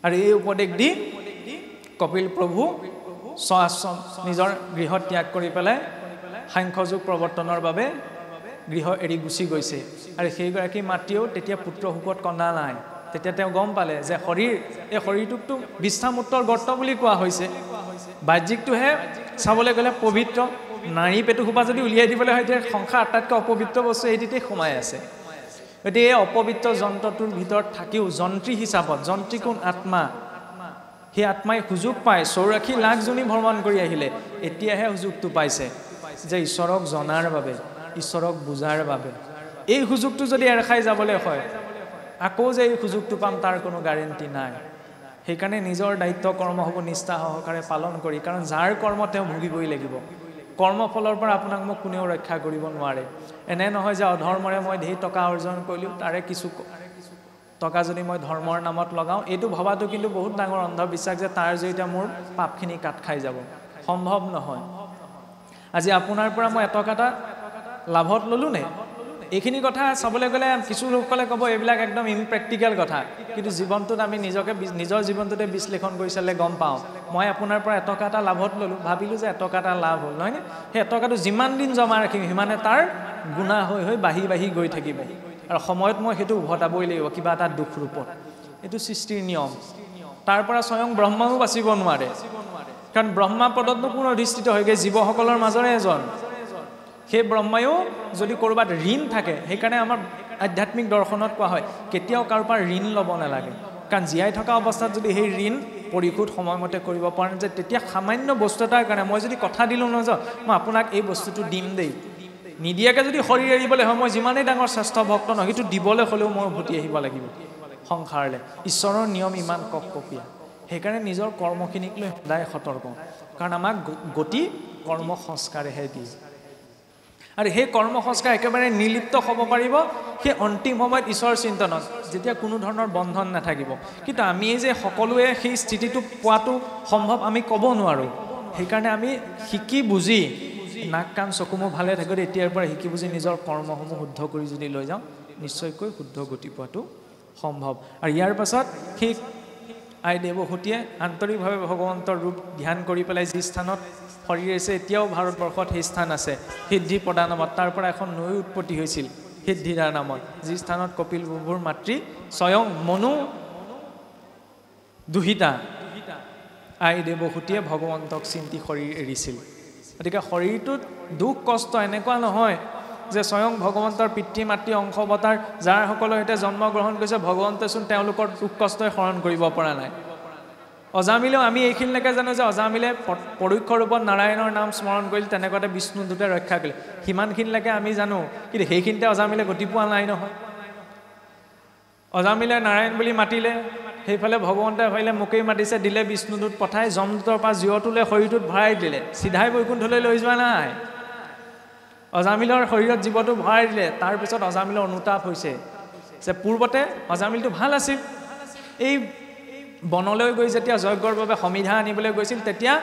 আৰু এই উপদেশ দি কপিল প্ৰভু স্বাশ্ৰম নিজৰ গৃহ ত্যাগ কৰি পেলাই সাংখ্যযোগ প্ৰৱৰ্তনৰ বাবে গৃহ এৰি গুচি গৈছে আৰু সেইগৰাকী মাতৃয়েও তেতিয়া পুত্ৰ শোকত কন্দা নাই তেতিয়া তেওঁ গম পালে যে এই শৰীৰটোকতো বিশ্ৰামোত্তৰ গৰ্ত বুলি কোৱা হৈছে বাহ্যিকটোহে চাবলৈ গ'লে পবিত্ৰ নাৰী পেটুসোপা যদি উলিয়াই দিবলৈ হয় তেতিয়া সংসাৰ আটাইতকৈ অপবিত্ৰ বস্তু এইটোতেই সোমাই আছে গতিকে এই অপবিত্ৰ যন্ত্ৰটোৰ ভিতৰত থাকিও যন্ত্ৰী হিচাপত যন্ত্ৰী কোন আত্মা সেই আত্মাই সুযোগ পায় ৮৪ লাখ জনী ভ্ৰমণ কৰি আহিলে এতিয়াহে সুযোগটো পাইছে যে ঈশ্বৰক জনাৰ বাবে ঈশ্বৰক বুজাৰ বাবে এই সুযোগটো যদি এৰ খাই যাবলৈ হয় আকৌ যে এই সুযোগটো পাম তাৰ কোনো গ্যাৰেণ্টি নাই সেইকাৰণে নিজৰ দায়িত্ব কৰ্ম হ'ব নিষ্ঠা সহকাৰে পালন কৰি কাৰণ যাৰ কৰ্ম তেওঁ ভুগিবই লাগিব কৰ্মফলৰ পৰা আপোনাক মোক কোনেও ৰক্ষা কৰিব নোৱাৰে এনে নহয় যে অধৰ্মৰে মই ঢেৰ টকা অৰ্জন কৰিলোঁ তাৰে কিছু টকা যদি মই ধৰ্মৰ নামত লগাওঁ এইটো ভবাটো কিন্তু বহুত ডাঙৰ অন্ধবিশ্বাস যে তাৰ জৰিয়তে মোৰ পাপখিনি কাট খাই যাব সম্ভৱ নহয় আজি আপোনাৰ পৰা মই এটকা এটা লাভত ল'লোঁ নে এইখিনি কথা চাবলৈ গ'লে কিছু লোকসকলে ক'ব এইবিলাক একদম ইমপ্ৰেক্টিকেল কথা কিন্তু জীৱনটোত আমি নিজকে নিজৰ জীৱনটোতে বিশ্লেষণ কৰি চালে গম পাওঁ মই আপোনাৰ পৰা এটকা এটা লাভত ল'লোঁ ভাবিলোঁ যে এটকা এটা লাভ হ'ল নহয়নে সেই এটকাটো যিমান দিন জমা ৰাখিম সিমানে তাৰ গুণা হৈ হৈ বাঢ়ি বাঢ়ি গৈ থাকিব আৰু সময়ত মই সেইটো উভতাবই লাগিব কিবা এটা দুখ ৰূপত এইটো সৃষ্টিৰ নিয়ম তাৰ পৰা স্বয়ং ব্ৰহ্মাও বাচিব নোৱাৰে কাৰণ ব্ৰহ্মা পদতনো কোন অধিষ্ঠিত হয়গৈ জীৱসকলৰ মাজৰে এজন সেই ব্ৰহ্মায়ো যদি ক'ৰবাত ঋণ থাকে সেইকাৰণে আমাৰ আধ্যাত্মিক দৰ্শনত কোৱা হয় কেতিয়াও কাৰোবাৰ পৰা ঋণ ল'ব নালাগে কাৰণ জীয়াই থকা অৱস্থাত যদি সেই ঋণ পৰিশোধ সময়মতে কৰিব পৰা যে তেতিয়া সামান্য বস্তু এটাৰ কাৰণে মই যদি কথা দিলোঁ নহয় মই আপোনাক এই বস্তুটো দিম দেই নিদিয়াকৈ যদি শৰীৰ এৰিবলৈ হয় মই যিমানেই ডাঙৰ শ্ৰেষ্ঠ ভক্ত নহয় কিন্তু দিবলৈ হ'লেও মই উভতি আহিব লাগিব সংসাৰলৈ ঈশ্বৰৰ নিয়ম ইমান কপকপীয়া সেইকাৰণে নিজৰ কৰ্মখিনিক লৈ সদায় সতৰ্ক কাৰণ আমাক গতি কৰ্ম সংস্কাৰেহে দিয়ে আৰু সেই কৰ্ম সংস্কাৰ একেবাৰে নিলিপ্ত হ'ব পাৰিব সেই অন্তিম সময়ত ঈশ্বৰ চিন্তনত যেতিয়া কোনো ধৰণৰ বন্ধন নাথাকিব কিন্তু আমি যে সকলোৱে সেই স্থিতিটো পোৱাটো সম্ভৱ আমি ক'ব নোৱাৰোঁ সেইকাৰণে আমি শিকি বুজি নাক কাণ চকুমুখ ভালে থাকে এতিয়াৰ পৰা শিকি বুজি নিজৰ কৰ্মসমূহ শুদ্ধ কৰি যদি লৈ যাওঁ নিশ্চয়কৈ শুদ্ধ গতি পোৱাটো সম্ভৱ আৰু ইয়াৰ পাছত সেই আই দেৱহূতিয়ে আন্তৰিকভাৱে ভগৱন্তৰ ৰূপ ধ্যান কৰি পেলাই যি স্থানত শৰীৰ আছে এতিয়াও ভাৰতবৰ্ষত সেই স্থান আছে সিদ্ধিপদা নামত তাৰ পৰা এখন নৈ উৎপত্তি হৈছিল সিদ্ধিদাৰ নামত যি স্থানত কপিল প্ৰভুৰ মাতৃ স্বয়ং মনু দুহিতা আই দেৱহূতিয়ে ভগৱন্তক চিন্তি শৰীৰ এৰিছিল গতিকে শৰীৰটোত দুখ কষ্ট এনেকুৱা নহয় যে স্বয়ং ভগৱন্তৰ পিতৃ মাতৃ অংশ অৱতাৰ যাৰ সকলৰ সৈতে জন্মগ্ৰহণ কৰিছে ভগৱন্তচোন তেওঁলোকৰ দুখ কষ্টই শৰণ কৰিব পৰা নাই অজামিলেও আমি এইখিনিলৈকে জানো যে অজামিলে পৰোক্ষ ৰূপত নাৰায়ণৰ নাম স্মৰণ কৰিল তেনেকুৱাতে বিষ্ণুদূতে ৰক্ষা কৰিলে সিমানখিনিলৈকে আমি জানো কিন্তু সেইখিনিতে অজামিলে গতি পোৱা নাই নহয় অজামিলে নাৰায়ণ বুলি মাতিলে সেইফালে ভগৱন্তে ভাবিলে মোকেই মাতিছে দিলে বিষ্ণুদূত পঠাই যমদূতৰ পৰা জীৱটোলৈ শৰীৰটোত ভৰাই দিলে চিধাই বৈকুণ্ঠলৈ লৈ যোৱা নাই অজামিলৰ শৰীৰত জীৱটো ভৰাই দিলে তাৰপিছত অজামিলৰ অনুতাপ হৈছে যে পূৰ্বতে অজামিলটো ভাল আছিল এই বনলৈ গৈ যেতিয়া যজ্ঞৰ বাবে সমিধা আনিবলৈ গৈছিল তেতিয়া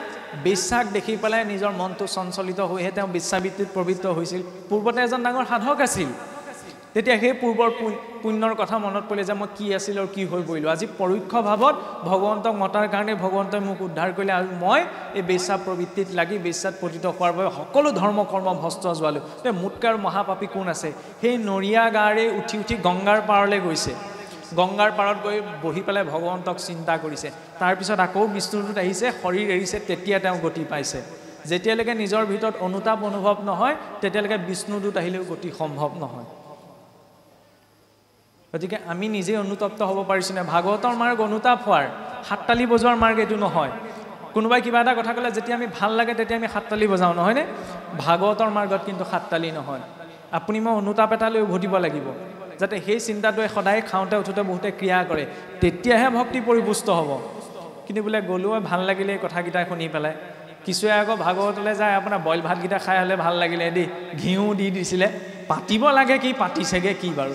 বিশ্বাস দেখি পেলাই নিজৰ মনটো চঞ্চলিত হৈহে তেওঁ বিশ্বাবৃত্তিত প্ৰবৃত্ত হৈছিল পূৰ্বতে এজন ডাঙৰ সাধক আছিল তেতিয়া সেই পূৰ্বৰ পুণ্যৰ কথা মনত পৰিলে যে মই কি আছিল আৰু কি হৈ পৰিলোঁ আজি পৰোক্ষ ভাৱত ভগৱন্তক মতাৰ কাৰণে ভগৱন্তই মোক উদ্ধাৰ কৰিলে আৰু মই এই বেশ্যা প্ৰবৃত্তিত লাগি বেশ্যাত পতিত হোৱাৰ বাবে সকলো ধৰ্ম কৰ্ম ভস্ত যোৱালোঁ মোতকৈ আৰু মহাপাপী কোন আছে সেই নৰিয়া গাৰে উঠি উঠি গংগাৰ পাৰলৈ গৈছে গংগাৰ পাৰত গৈ বহি পেলাই ভগৱন্তক চিন্তা কৰিছে তাৰপিছত আকৌ বিষ্ণুদূত আহিছে শৰীৰ এৰিছে তেতিয়া তেওঁ গতি পাইছে যেতিয়ালৈকে নিজৰ ভিতৰত অনুতাপ অনুভৱ নহয় তেতিয়ালৈকে বিষ্ণুদূত আহিলেও গতি সম্ভৱ নহয় গতিকে আমি নিজে অনুতপ্ত হ'ব পাৰিছোনে ভাগৱতৰ মাৰ্গ অনুতাপ হোৱাৰ হাততালি বজোৱাৰ মাৰ্গ এইটো নহয় কোনোবাই কিবা এটা কথা ক'লে যেতিয়া আমি ভাল লাগে তেতিয়া আমি হাততালি বজাওঁ নহয়নে ভাগৱতৰ মাৰ্গত কিন্তু হাততালি নহয় আপুনি মই অনুতাপ এটা লৈ উভতিব লাগিব যাতে সেই চিন্তাটোৱে সদায় খাওঁতে উঠোতে বহুতে ক্ৰিয়া কৰে তেতিয়াহে ভক্তি পৰিপুষ্ট হ'ব কিন্তু বোলে গ'লো ভাল লাগিলে এই কথাকেইটা শুনি পেলাই কিছুৱে আকৌ ভাগৱতলৈ যায় আপোনাৰ বইল ভাতকেইটা খাই হ'লে ভাল লাগিলে দেই ঘিউ দি দিছিলে পাতিব লাগে কি পাতিছেগৈ কি বাৰু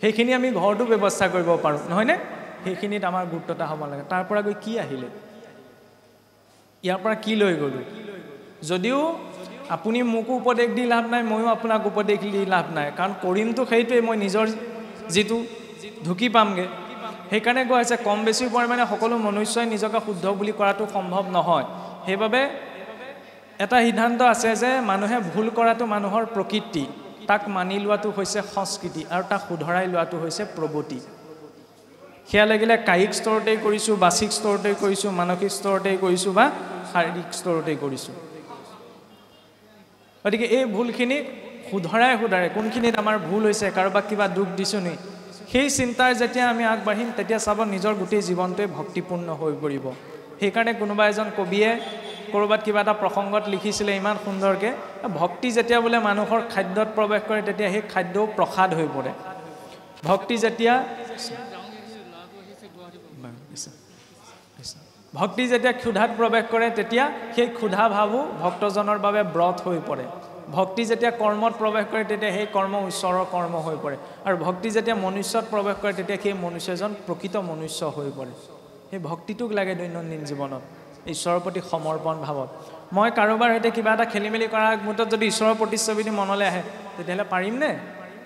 সেইখিনি আমি ঘৰটো ব্যৱস্থা কৰিব পাৰোঁ নহয়নে সেইখিনিত আমাৰ গুৰুত্বতা হ'ব লাগে তাৰ পৰা গৈ কি আহিলে ইয়াৰ পৰা কি লৈ গ'লোঁ যদিও আপুনি মোকো উপদেশ দি লাভ নাই ময়ো আপোনাক উপদেশ দি লাভ নাই কাৰণ কৰিমটো সেইটোৱে মই নিজৰ যিটো ঢুকি পামগৈ সেইকাৰণে কোৱা হৈছে কম বেছি পৰিমাণে সকলো মনুষ্যই নিজকে শুদ্ধ বুলি কৰাটো সম্ভৱ নহয় সেইবাবে এটা সিদ্ধান্ত আছে যে মানুহে ভুল কৰাটো মানুহৰ প্ৰকৃতি তাক মানি লোৱাটো হৈছে সংস্কৃতি আৰু তাক শুধৰাই লোৱাটো হৈছে প্ৰগতি সেয়া লাগিলে কায়িক স্তৰতেই কৰিছোঁ বাচিক স্তৰতেই কৰিছোঁ মানসিক স্তৰতেই কৰিছোঁ বা শাৰীৰিক স্তৰতেই কৰিছোঁ গতিকে এই ভুলখিনি শুধৰাই কোনখিনিত আমাৰ ভুল হৈছে কাৰোবাক কিবা দুখ দিছোঁ নি সেই চিন্তাৰ যেতিয়া আমি আগবাঢ়িম তেতিয়া চাব নিজৰ গোটেই জীৱনটোৱে ভক্তিপূৰ্ণ হৈ পৰিব সেইকাৰণে কোনোবা এজন কবিয়ে ক'ৰবাত কিবা এটা প্ৰসংগত লিখিছিলে ইমান সুন্দৰকৈ ভক্তি যেতিয়া বোলে মানুহৰ খাদ্যত প্ৰৱেশ কৰে তেতিয়া সেই খাদ্যও প্ৰসাদ হৈ পৰে ভক্তি যেতিয়া ক্ষুধাত প্ৰৱেশ কৰে তেতিয়া সেই ক্ষুধা ভাৱো ভক্তজনৰ বাবে ব্ৰত হৈ পৰে ভক্তি যেতিয়া কৰ্মত প্ৰৱেশ কৰে তেতিয়া সেই কৰ্ম ঈশ্বৰৰ কৰ্ম হৈ পৰে আৰু ভক্তি যেতিয়া মনুষ্যত প্ৰৱেশ কৰে তেতিয়া সেই মনুষ্যজন প্ৰকৃত মনুষ্য হৈ পৰে সেই ভক্তিটোক লাগে দৈনন্দিন জীৱনত ঈশ্বৰৰ প্ৰতি সমৰ্পণ ভাৱত মই কাৰোবাৰ সৈতে কিবা এটা খেলি মেলি কৰাৰ মুহূৰ্তত যদি ঈশ্বৰৰ প্ৰতিচ্ছবিটো মনলৈ আহে তেতিয়াহ'লে পাৰিমনে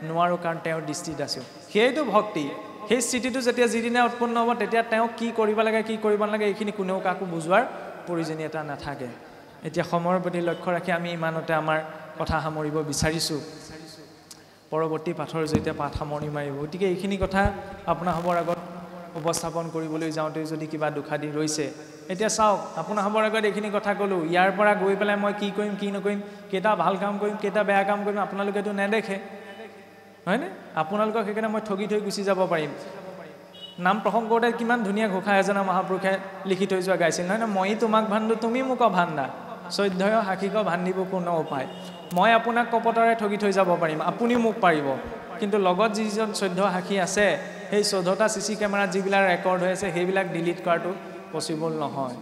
নোৱাৰোঁ কাৰণ তেওঁৰ দৃষ্টিত আছোঁ সেইটো ভক্তি সেই স্থিতিটো যেতিয়া যিদিনা উৎপন্ন হ'ব তেতিয়া তেওঁ কি কৰিব লাগে কি কৰিব নালাগে এইখিনি কোনেও কাকো বুজোৱাৰ প্ৰয়োজনীয়তা নাথাকে এতিয়া সময়ৰ প্ৰতি লক্ষ্য ৰাখি আমি ইমানতে আমাৰ কথা সামৰিব বিচাৰিছোঁ পৰৱৰ্তী পাঠৰ জৰিয়তে পাঠ সামৰি মাৰিব গতিকে এইখিনি কথা আপোনাসৱৰ আগত উপস্থাপন কৰিবলৈ যাওঁতে যদি কিবা দুখাদি ৰৈছে এতিয়া চাওক আপোনাসৱৰ আগত এইখিনি কথা ক'লোঁ ইয়াৰ পৰা গৈ পেলাই মই কি কৰিম কি নকৰিম কেইটা ভাল কাম কৰিম কেইটা বেয়া কাম কৰিম আপোনালোকেতো নেদেখে হয়নে আপোনালোকক সেইকাৰণে মই ঠগি থৈ গুচি যাব পাৰিম নাম প্ৰসংগ কৰোঁতে কিমান ধুনীয়া ঘোষা এজনা মহাপুৰুষে লিখি থৈ যোৱা গাইছিল নহয় মই তোমাক ভাণ্ডো তুমি মোক ভাণ্ডা চৈধ্যয় শাখিক ভাণ্ডিব পূৰ্ণ উপায় মই আপোনাক কপটৰে ঠগি থৈ যাব পাৰিম, আপুনি মোক পাৰিব, কিন্তু লগত যিজন 14 সাক্ষী আছে সেই 14টা CC কেমেৰাত যিবিলাক ৰেকৰ্ড হৈ আছে সেইবিলাক ডিলিট কৰাটো পচিবল নহয়।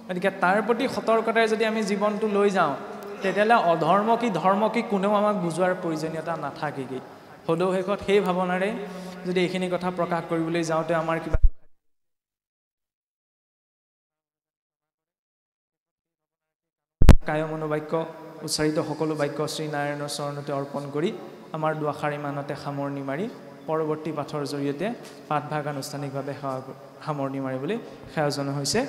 গতিকে তাৰ প্ৰতি সতৰ্কতাৰে যদি আমি জীৱনটো লৈ যাওঁ তেতিয়াহ'লে অধৰ্ম কি ধৰ্ম কি কোনেও আমাক বুজোৱাৰ প্ৰয়োজনীয়তা নাথাকেগৈ। সদৌ শেষত সেই ভাৱনাৰে যদি এইখিনি কথা প্ৰকাশ কৰিবলৈ যাওঁতে আমাৰ কিবা কায় মনোবাক্য উচ্চাৰিত সকলো বাক্য শ্ৰী নাৰায়ণৰ চৰণতে অৰ্পণ কৰি আমাৰ দুআষাৰ ইমানতে সামৰণি মাৰি পৰৱৰ্তী পাঠৰ জৰিয়তে পাঠভাগ আনুষ্ঠানিকভাৱে সামৰণি মাৰিবলৈ সেৱা জনোৱা হৈছে।